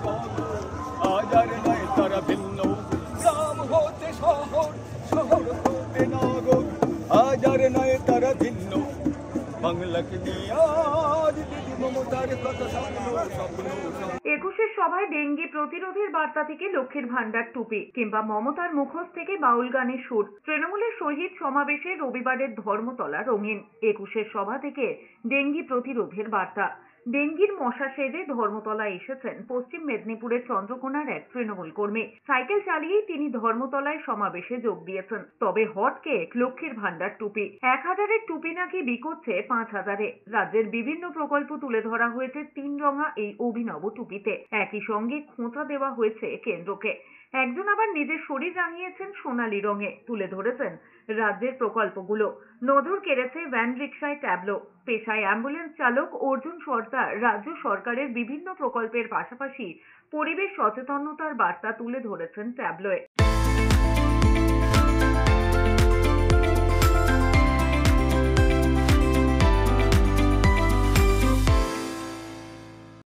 আজ আর নয় তারা ভিন্ন, গ্রাম হতে শহর, শহর হতে নগর, আজ আর নয় তারা ভিন্ন। বাংলাকে নিয়ে আজ দিদি মমতার কথা স্বপ্ন স্বপ্ন। ২১শে সভায় ডেঙ্গি প্রতিরোধের বার্তা থেকে লক্ষ্মীর ভান্ডার টুপি কিংবা মমতার মুখোশ থেকে বাউল গানের সুর। তৃণমূলের শহীদ সমাবেশে রবিবারের ধর্মতলা রঙিন। ২১শে সভা থেকে ডেঙ্গি প্রতিরোধের বার্তা। ডেঙ্গির মশা সেজে ধর্মতলায় এসেছেন পশ্চিম মেদিনীপুরের চন্দ্রকোনার এক তৃণমূল কর্মী। সাইকেল চালিয়েই তিনি ধর্মতলায় সমাবেশে যোগ দিয়েছেন। তবে হট কেক লক্ষ্মীর ভান্ডার টুপি। ১,০০০-এর টুপি নাকি বিকোচ্ছে ৫,০০০-এ। রাজ্যের বিভিন্ন প্রকল্প তুলে ধরা হয়েছে ৩ রঙা এই অভিনব টুপিতে। একই সঙ্গে খোঁচা দেওয়া হয়েছে কেন্দ্রকে। একজন আবার নিজের শরীর রাঙিয়েছেন সোনালী রঙে, তুলে ধরেছেন রাজ্যের প্রকল্পগুলো। নজর কেড়েছে ভ্যান রিকশায় ট্যাবলো। পেশায় অ্যাম্বুলেন্স চালক অর্জুন সর্দার রাজ্য সরকারের বিভিন্ন প্রকল্পের পাশাপাশি পরিবেশ সচেতনতার বার্তা তুলে ধরেছেন ট্যাবলোয়।